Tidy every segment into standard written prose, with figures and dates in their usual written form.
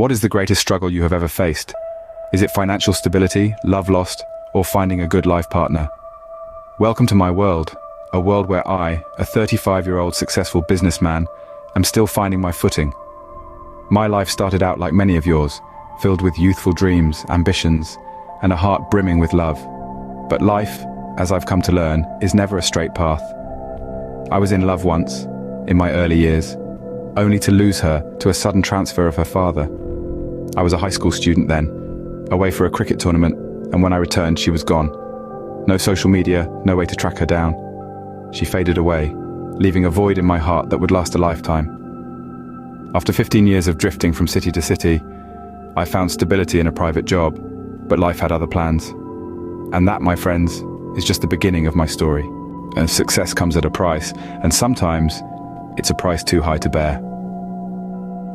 What is the greatest struggle you have ever faced? Is it financial stability, love lost, or finding a good life partner? Welcome to my world, a world where I, a 35-year-old successful businessman, am still finding my footing. My life started out like many of yours, filled with youthful dreams, ambitions, and a heart brimming with love. But life, as I've come to learn, is never a straight path. I was in love once, in my early years, only to lose her to a sudden transfer of her father. I was a high school student then, away for a cricket tournament, and when I returned, she was gone. No social media, no way to track her down. She faded away, leaving a void in my heart that would last a lifetime. After 15 years of drifting from city to city, I found stability in a private job, but life had other plans. And that, my friends, is just the beginning of my story. And success comes at a price, and sometimes it's a price too high to bear.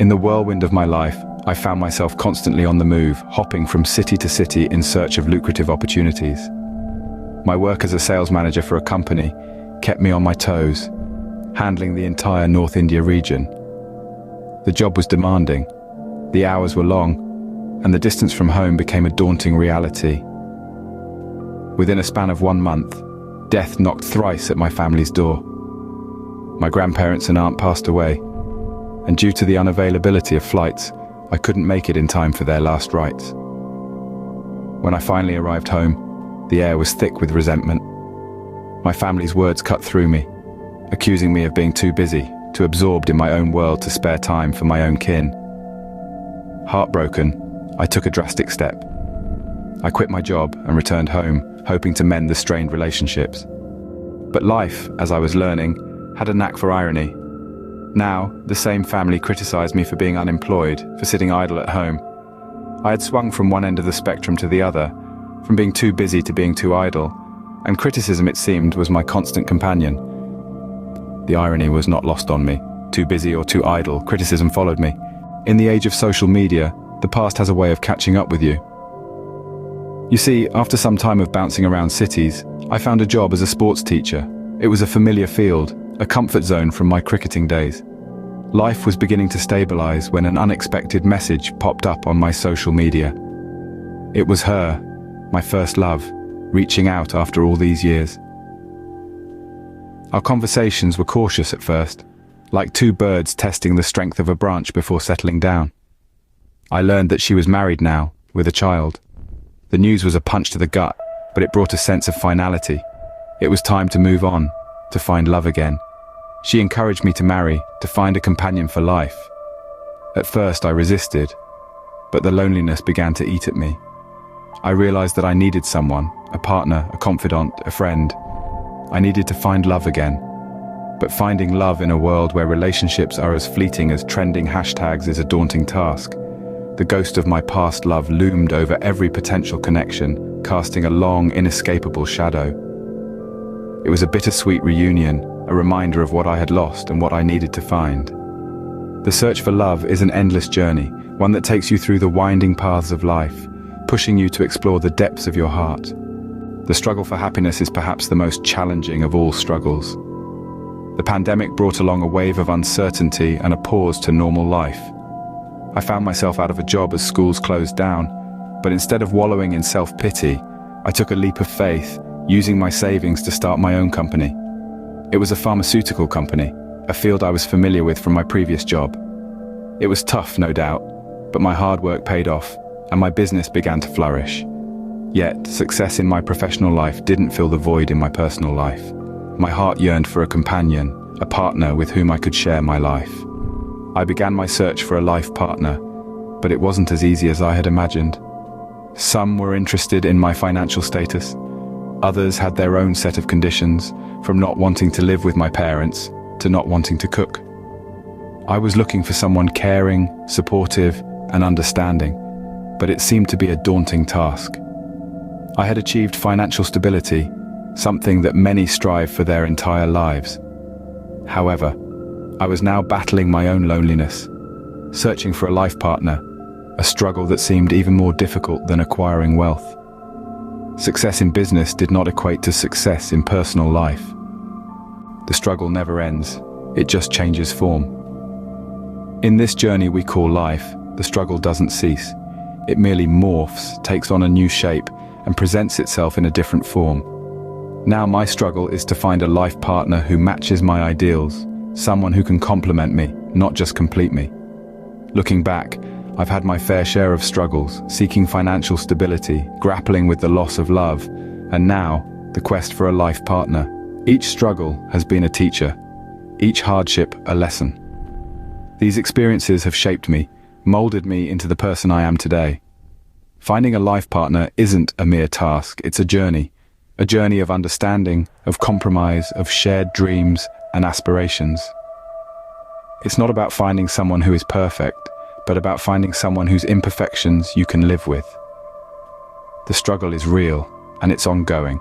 In the whirlwind of my life, I found myself constantly on the move, hopping from city to city in search of lucrative opportunities. My work as a sales manager for a company kept me on my toes, handling the entire North India region. The job was demanding, the hours were long, and the distance from home became a daunting reality. Within a span of 1 month, death knocked thrice at my family's door. My grandparents and aunt passed away, and due to the unavailability of flights, I couldn't make it in time for their last rites. When I finally arrived home, the air was thick with resentment. My family's words cut through me, accusing me of being too busy, too absorbed in my own world to spare time for my own kin. Heartbroken, I took a drastic step. I quit my job and returned home, hoping to mend the strained relationships. But life, as I was learning, had a knack for irony. Now, the same family criticized me for being unemployed, for sitting idle at home. I had swung from one end of the spectrum to the other, from being too busy to being too idle, and criticism, it seemed, was my constant companion. The irony was not lost on me. Too busy or too idle, criticism followed me. In the age of social media, the past has a way of catching up with you. You see, after some time of bouncing around cities, I found a job as a sports teacher. It was a familiar field, a comfort zone from my cricketing days. Life was beginning to stabilize when an unexpected message popped up on my social media. It was her, my first love, reaching out after all these years. Our conversations were cautious at first, like two birds testing the strength of a branch before settling down. I learned that she was married now, with a child. The news was a punch to the gut, but it brought a sense of finality. It was time to move on, to find love again. She encouraged me to marry, to find a companion for life. At first I resisted, but the loneliness began to eat at me. I realized that I needed someone, a partner, a confidant, a friend. I needed to find love again. But finding love in a world where relationships are as fleeting as trending hashtags is a daunting task. The ghost of my past love loomed over every potential connection, casting a long, inescapable shadow. It was a bittersweet reunion, a reminder of what I had lost and what I needed to find. The search for love is an endless journey, one that takes you through the winding paths of life, pushing you to explore the depths of your heart. The struggle for happiness is perhaps the most challenging of all struggles. The pandemic brought along a wave of uncertainty and a pause to normal life. I found myself out of a job as schools closed down, but instead of wallowing in self-pity, I took a leap of faith, using my savings to start my own company. It was a pharmaceutical company, a field I was familiar with from my previous job. It was tough, no doubt, but my hard work paid off, and my business began to flourish. Yet, success in my professional life didn't fill the void in my personal life. My heart yearned for a companion, a partner with whom I could share my life. I began my search for a life partner, but it wasn't as easy as I had imagined. Some were interested in my financial status. Others had their own set of conditions, from not wanting to live with my parents to not wanting to cook. I was looking for someone caring, supportive, and understanding, but it seemed to be a daunting task. I had achieved financial stability, something that many strive for their entire lives. However, I was now battling my own loneliness, searching for a life partner, a struggle that seemed even more difficult than acquiring wealth. Success in business did not equate to success in personal life. The struggle never ends, it just changes form. In this journey we call life, the struggle doesn't cease. It merely morphs, takes on a new shape, and presents itself in a different form. Now my struggle is to find a life partner who matches my ideals, someone who can complement me, not just complete me. Looking back, I've had my fair share of struggles, seeking financial stability, grappling with the loss of love, and now, the quest for a life partner. Each struggle has been a teacher, each hardship a lesson. These experiences have shaped me, molded me into the person I am today. Finding a life partner isn't a mere task, it's a journey of understanding, of compromise, of shared dreams and aspirations. It's not about finding someone who is perfect, but about finding someone whose imperfections you can live with. The struggle is real, and it's ongoing.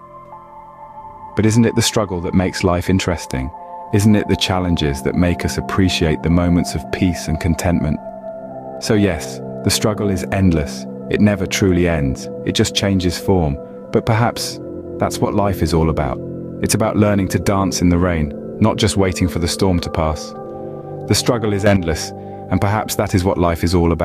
But isn't it the struggle that makes life interesting? Isn't it the challenges that make us appreciate the moments of peace and contentment? So yes, the struggle is endless. It never truly ends. It just changes form. But perhaps that's what life is all about. It's about learning to dance in the rain, not just waiting for the storm to pass. The struggle is endless, and perhaps that is what life is all about.